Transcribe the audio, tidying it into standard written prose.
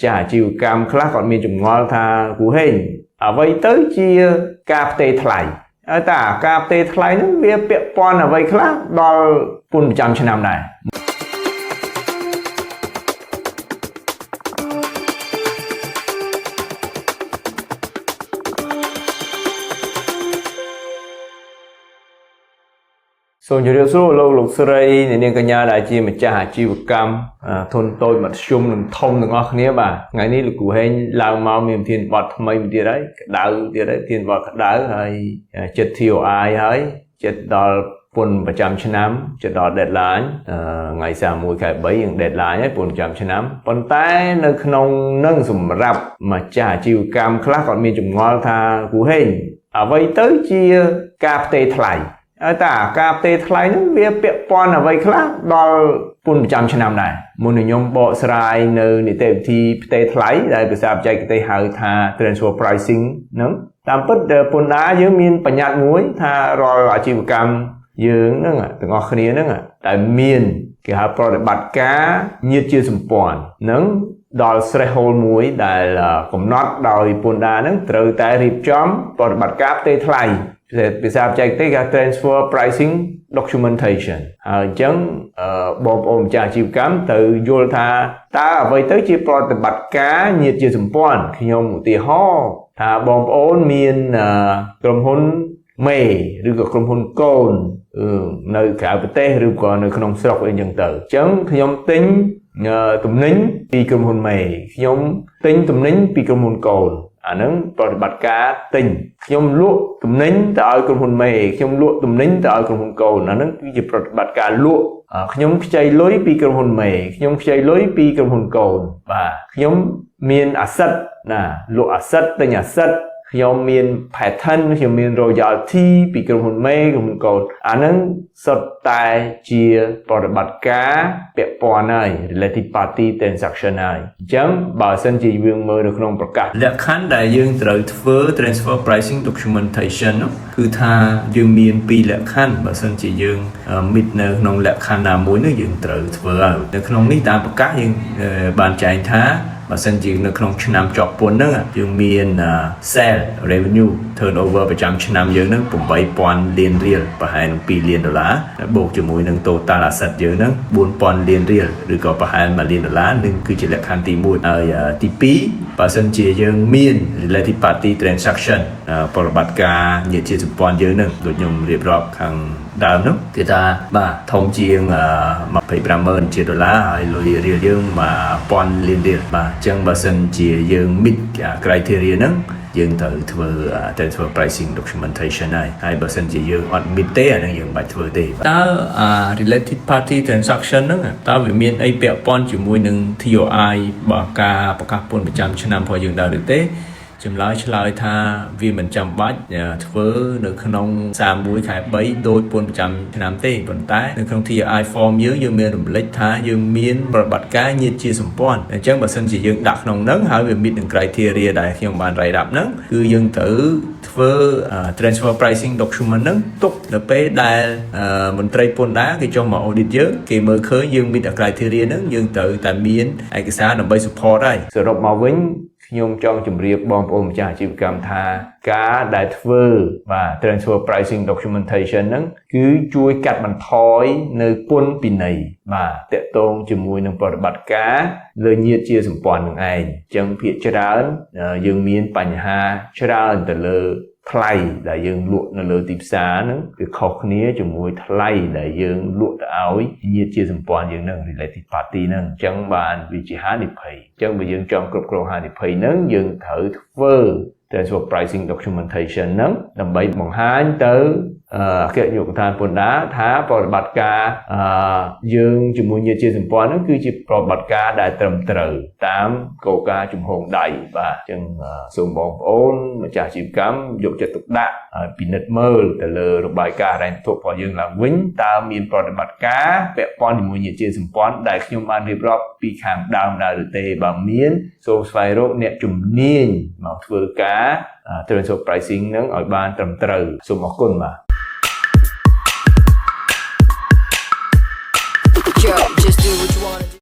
ចាអាជីវកម្មខ្លះគាត់មានចម្ងល់ថាគ្រូហេងអ្វីទៅជាការផ្ទេរថ្លៃហើយតើការផ្ទេរថ្លៃហ្នឹងវាពាក់ព័ន្ធអ្វីខ្លះដល់ពន្ធប្រចាំឆ្នាំដែរសូមជម្រាបសួរលោកស្រីអ្នកនាងកញ្ញាដែលជាម្ចាស់អាជីវកម្មធុនតូចមធ្យមនិងធំទាំងអស់គ្នាបាទថ្ងៃនេះលោកគ្រូហេងឡើងមកមានវិធានបទថ្មីមួយទៀតហើយក្តៅទៀតហើយវិធានបទក្តៅហើយចិត្ត TOI ហើយចិត្តដល់ពន្ធប្រចាំឆ្នាំចិត្តដល់ deadline ថ្ងៃ31ខែ3យើង deadline ហើយពន្ធប្រចាំឆ្នាំប៉ុន្តែនៅក្នុងនឹងសម្រាប់ម្ចាស់អាជីវកម្មខ្លះគាត់មានចម្ងល់ថាគ្រូហេងអ្វីទៅជាការផ្ទេរថ្លៃហើយតើការផ្ទេរថ្លៃហ្នឹងវាពាក់ព័ន្ធអ្វីខ្លះដល់ពន្ធប្រចាំឆ្នាំដែរមុននឹងខ្ញុំបកស្រាយនៅនីតិវិធីផ្ទេរថ្លៃដែលភាសាបច្ចេកទេសហៅថា transfer pricing ហ្នឹងតាមពិតពន្ធដារយើងមានបញ្ញត្តិមួយថារាល់អាជីវកម្មយើងហ្នឹងទាំងអស់គ្នាហ្នឹងតែមានគេហៅប្រតិបត្តិការញាតិជាសម្ព័ន្ធហ្នឹងដល់ threshold មួយដែលកំណត់ដោយពន្ធដារហ្នឹងត្រូវតែរៀបចំប្រតិបត្តិការផ្ទេរថ្លៃភាសាបច្ចេកទេសគេ transfer pricing documentation ហើយអញ្ចឹងបងប្អូនម្ចាស់អាជីវកម្មទៅយល់ថាតើអ្វីទៅជាប្រតិបត្តិការញាតិជាសម្ព័ន្ធខ្ញុំឧទាហរណ៍ថាបងប្អូនមានក្រុមហ៊ុនមេឬក៏ក្រុមហ៊ុនកូននៅក្រៅប្រទេសឬក៏នៅក្នុងស្រុកអីអញ្ចឹងទៅអញ្ចឹងខ្ញុំទិញទំនិញពីក្រុមហ៊ុនមេខ្ញុំទិញទំនិញពីក្រុមហ៊ុនកូនអាហ្នឹងប្រតិបត្តិការទិញខ្ញុំលក់ទំនិញទៅឲ្យក្រុមហ៊ុនមេខ្ញុំលក់ទំនិញទៅឲ្យក្រុមហ៊ុនកូនអាហ្នឹងគឺជាប្រតិបត្តិការលក់ខ្ញុំខ្ចីលុយពីក្រុមហ៊ុនមេខ្ញុំខ្ចីលុយពីក្រុមហ៊ុនកូនបាទខ្ញុំមាន asset ណាលក់ asset ទិញ asset ខ្ញុំមាន patent ខ្ញុំមាន royalty ពីក្រុមហ៊ុនមេក្រុមហ៊ុនកូនអាហ្នឹងសុទ្ធតែជាប្រតិបត្តិការពាក់ព័ន្ធហើយ related party transaction ហើយអញ្ចឹងបើសិនជាយើងមើលនៅក្នុងប្រកាសលក្ខខណ្ឌដែលយើងត្រូវធ្វើ transfer pricing documentation គឺថាយើងមាន2លក្ខខណ្ឌបើសិនជាយើង meet នៅក្នុងលក្ខខណ្ឌណាមួយនោះយើងត្រូវធ្វើហើយនៅក្នុងនេះតាមប្រកាសយើងបានចែងថាបើសិនជានៅក្នុងឆ្នាំជាប់ពន្ធហ្នឹងយើងមាន sale revenue turnover ប្រចាំឆ្នាំយើងហ្នឹង 8,000 លានរៀលប្រហែលនឹង2លានដុល្លារបូកជាមួយនឹង total asset យើងហ្នឹង 4,000 លានរៀលឬក៏ប្រហែល1លានដុល្លារនឹងគឺជាលក្ខខណ្ឌទី1ហើយទី2បើសិនជាយើងមាន related party transaction ប្រតិបត្តិការញាតិជាសម្ព័ន្ធយើងហ្នឹងដូចខ្ញុំរៀបរាប់ខាងដើមនោះគឺថាបាទធំជាង 25,000 ជាដុល្លារហើយលុយរៀលយើង 1,000 លានរៀលបាទអញ្ចឹងបើសិនជាយើង meet criteria ហ្នឹងយើងត្រូវធ្វើ transfer pricing documentation ហើយបើសិនជាយើងអត់ meet ទេអាហ្នឹងយើងមិនបាច់ធ្វើទេតើ related party transaction ហ្នឹងតើវាមានអីពាក់ព័ន្ធជាមួយនឹង TOI បើការប្រកាសពន្ធប្រចាំឆ្នាំរបស់យើងដែរឬទេចម្លើយឆ្លើយថាវាមិនចាំបាច់ធ្វើនៅក្នុង31ខែ3ដោយពន្ធប្រចាំឆ្នាំទេប៉ុន្តែនៅក្នុង TOI form យើងមានរំលេចថាយើងមានប្រតិបត្តិការញាតិជាសម្ព័ន្ធអញ្ចឹងបើសិនជាយើងដាក់ក្នុងហ្នឹងហើយវា meet នឹង criteria ដែលខ្ញុំបានរាយរាប់ហ្នឹងគឺយើងត្រូវធ្វើ transfer pricing document ហ្នឹងទុកនៅពេលដែលមន្ត្រីពន្ធដារគេចុះមក audit យើងគេមើលឃើញយើង meet criteria ហ្នឹងយើងត្រូវតែមានឯកសារដើម្បី support ហើយសរុបមកវិញខ្ញុំចង់ជម្រាបបងប្អូនម្ចាស់អាជីវកម្មថាការដែលធ្វើបាទ transfer pricing documentation ហ្នឹងគឺជួយកាត់បន្ថយនៅពន្ធពិន័យបាទតាក់ទងជាមួយនឹងប្រតិបត្តិការលើញាតិជាសម្ព័ន្ធនឹងឯងអញ្ចឹងភាគច្រើនយើងមានបញ្ហាច្រើនទៅលើថ្លៃដែលយើងលក់នៅលើទីផ្សារហ្នឹងគឺខុសគ្នាជាមួយថ្លៃដែលយើងលក់ទៅឲ្យញាតិជាសម្ព័ន្ធយើងហ្នឹង related party ហ្នឹងអញ្ចឹងបានវាជាហានិភ័យអញ្ចឹងបើយើងចង់គ្រប់គ្រងហានិភ័យហ្នឹងយើងត្រូវធ្វើ transfer pricing documentation ហ្នឹងដើម្បីបង្ហាញទៅអគ្គនាយកដ្ឋានពន្ធដារថាប្រតិបត្តិការយើងជាមួយញាតិជាសម្ព័ន្ធហ្នឹងគឺជាប្រតិបត្តិការដែលត្រឹមត្រូវតាមគោលការណ៍ជំហរដៃបាទអញ្ចឹងសូមបងប្អូនម្ចាស់អាជីវកម្មយកចិត្តទុកដាក់ពិនិត្យមើលទៅលើរបាយការណ៍ហិរញ្ញវត្ថុរបស់យើងឡើងវិញតើមានប្រតិបត្តិការពាក់ព័ន្ធជាមួយញាតិជាសម្ព័ន្ធដែលខ្ញុំបានរៀបរាប់ពីខាងដើមដែរឬទេបើមានសូមស្វែងរកអ្នកជំនាញមកធ្វើការ transfer pricing ហ្នឹងឲ្យបានត្រឹមត្រូវសូមអរគុណបាទ